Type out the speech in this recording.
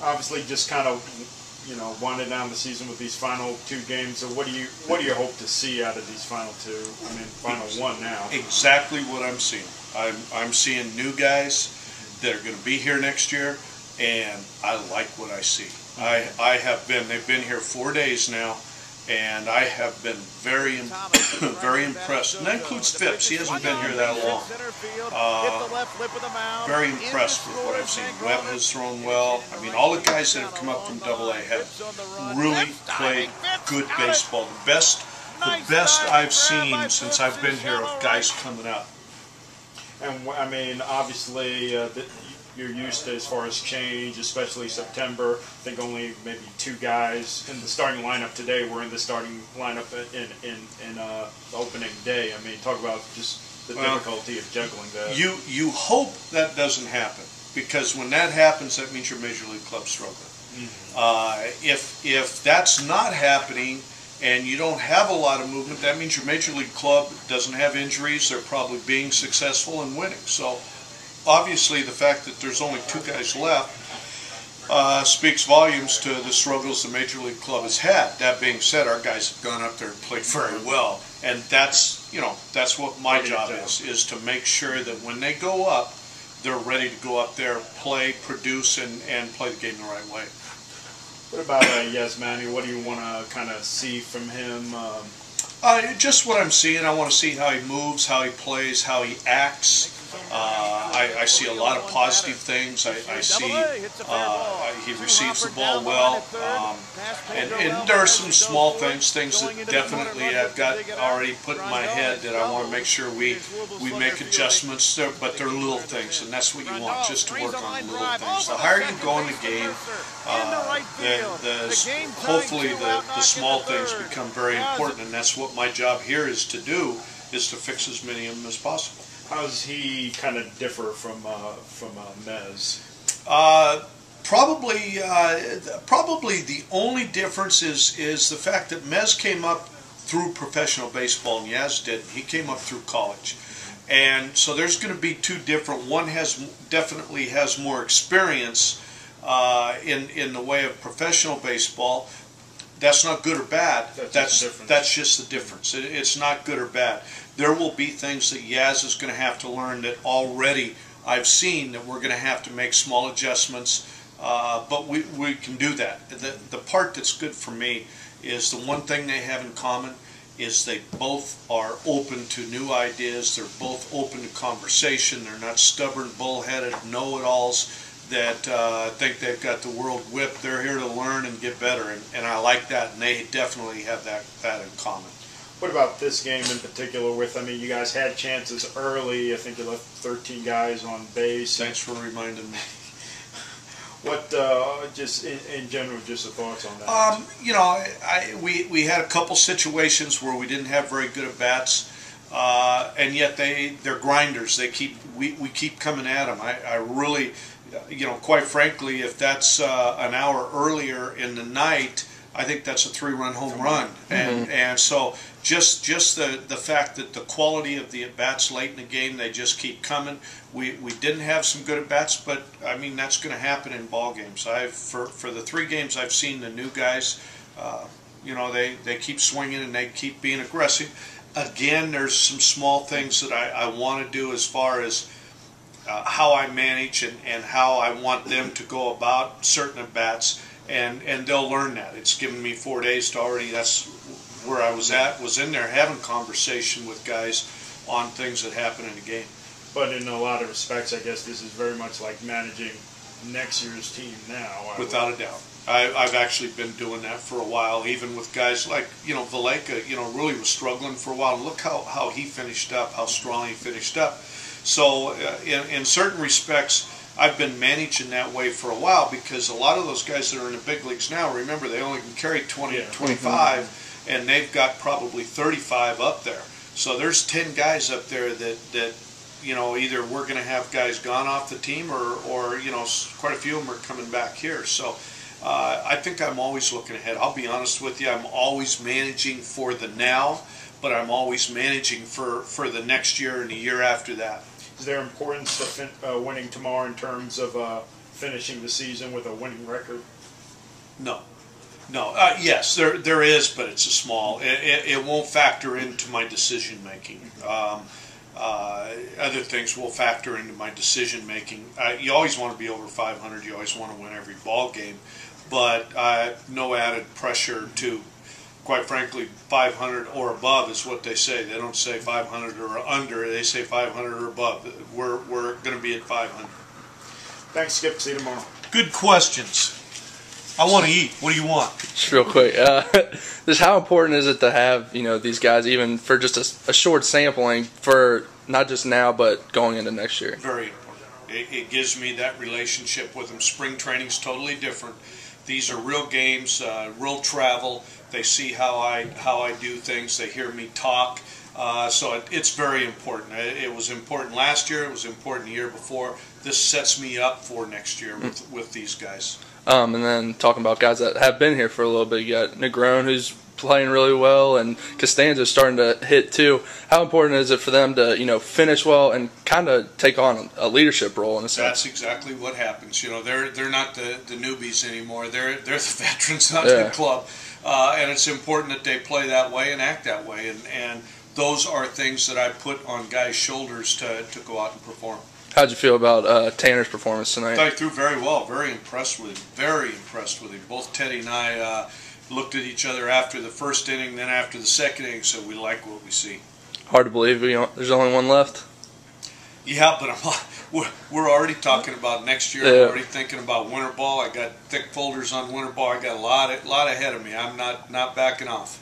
Obviously, just kind of, winding down the season with these final 2 games. So what do you hope to see out of these final 2? I mean, final 1 now. Exactly what I'm seeing. I'm seeing new guys that are going to be here next year, and I like what I see. They've been here 4 days now, and I have been very impressed. And that includes Phipps. He hasn't been here that long. Very impressed with what I've seen. Webb has thrown well. I mean, all the guys that have come up from AA have really played good baseball. The best I've seen since I've been here of guys coming up. And I mean, obviously, you're used to as far as change, especially September. I think only maybe 2 guys in the starting lineup today were in the starting lineup in opening day. I mean, talk about just the difficulty of juggling that. You hope that doesn't happen, because when that happens, that means your major league club's struggling. If that's not happening and you don't have a lot of movement, that means your major league club doesn't have injuries. They're probably being successful and winning. So obviously the fact that there's only 2 guys left speaks volumes to the struggles the major league club has had. That being said, our guys have gone up there and played very well, and that's what my job is to make sure that when they go up, they're ready to go up there, play, produce, and play the game the right way. What about Yasmani? What do you want to kind of see from him? Just what I'm seeing. I want to see how he moves, how he plays, how he acts. I see a lot of positive things. I see he receives the ball well, and there are some small things that definitely I've got already put in my head that I want to make sure we make adjustments there, but they're little things, and that's what you want, just to work on little things. The higher you go in the game, hopefully the small things become very important, and that's what my job here is to do, is to fix as many of them as possible. How does he kind of differ from Mez? Probably the only difference is the fact that Mez came up through professional baseball and Yaz didn't. He came up through college. And so there's going to be 2 different. One definitely has more experience in the way of professional baseball. That's not good or bad. That's just the difference. It's not good or bad. There will be things that Yaz is going to have to learn that already I've seen that we're going to have to make small adjustments, but we can do that. The part that's good for me is the one thing they have in common is they both are open to new ideas. They're both open to conversation. They're not stubborn, bullheaded know-it-alls that think they've got the world whipped. They're here to learn and get better, and I like that, and they definitely have that in common. What about this game in particular? I mean, you guys had chances early. I think you left 13 guys on base. Thanks for reminding me. What, just in general, just the thoughts on that? We had a couple situations where we didn't have very good at bats, and yet they're grinders. We keep coming at them. I really, quite frankly, if that's an hour earlier in the night, I think that's a 3-run home run, and so just the fact that the quality of the at bats late in the game, they just keep coming. We didn't have some good at bats, but I mean that's going to happen in ball games. For the 3 games I've seen the new guys, they keep swinging and they keep being aggressive. Again, there's some small things that I want to do as far as how I manage and how I want them to go about certain at bats. And they'll learn that. It's given me 4 days to already. That's where I was in there having conversation with guys on things that happen in the game. But in a lot of respects, I guess this is very much like managing next year's team now. Without a doubt. I've actually been doing that for a while, even with guys like, Valeka, really was struggling for a while. Look how he finished up, how strong he finished up. So in certain respects, I've been managing that way for a while, because a lot of those guys that are in the big leagues now, remember, they only can carry 20, 25, and they've got probably 35 up there. So there's 10 guys up there that either we're going to have guys gone off the team or quite a few of them are coming back here. So I think I'm always looking ahead. I'll be honest with you, I'm always managing for the now, but I'm always managing for the next year and the year after that. Is there importance to winning tomorrow in terms of finishing the season with a winning record? No. No, yes, there is, but it's a small. It won't factor into my decision making. Other things will factor into my decision making. You always want to be over 500. You always want to win every ball game, but no added pressure to. Quite frankly, 500 or above is what they say. They don't say 500 or under. They say 500 or above. We're going to be at 500. Thanks, Skip. See you tomorrow. Good questions. I want to eat. What do you want? Just real quick, just how important is it to have these guys, even for just a short sampling, for not just now but going into next year? Very important. It gives me that relationship with them. Spring training's totally different. These are real games, real travel. They see how I do things. They hear me talk. So it's very important. It was important last year. It was important the year before. This sets me up for next year with these guys. And then talking about guys that have been here for a little bit, you got Negron, who's playing really well, and Costanza's starting to hit too. How important is it for them to finish well and kind of take on a leadership role in a sense? That's exactly what happens. They're not the newbies anymore. They're the veterans on the club, and it's important that they play that way and act that way. And those are things that I put on guys' shoulders to go out and perform. How'd you feel about Tanner's performance tonight? I threw very well. Very impressed with him. Very impressed with him. Both Teddy and I looked at each other after the first inning, then after the second inning, so we like what we see. Hard to believe there's only one left. Yeah, but we're already talking about next year. I'm already thinking about winter ball. I got thick folders on winter ball. I got a lot ahead of me. I'm not backing off.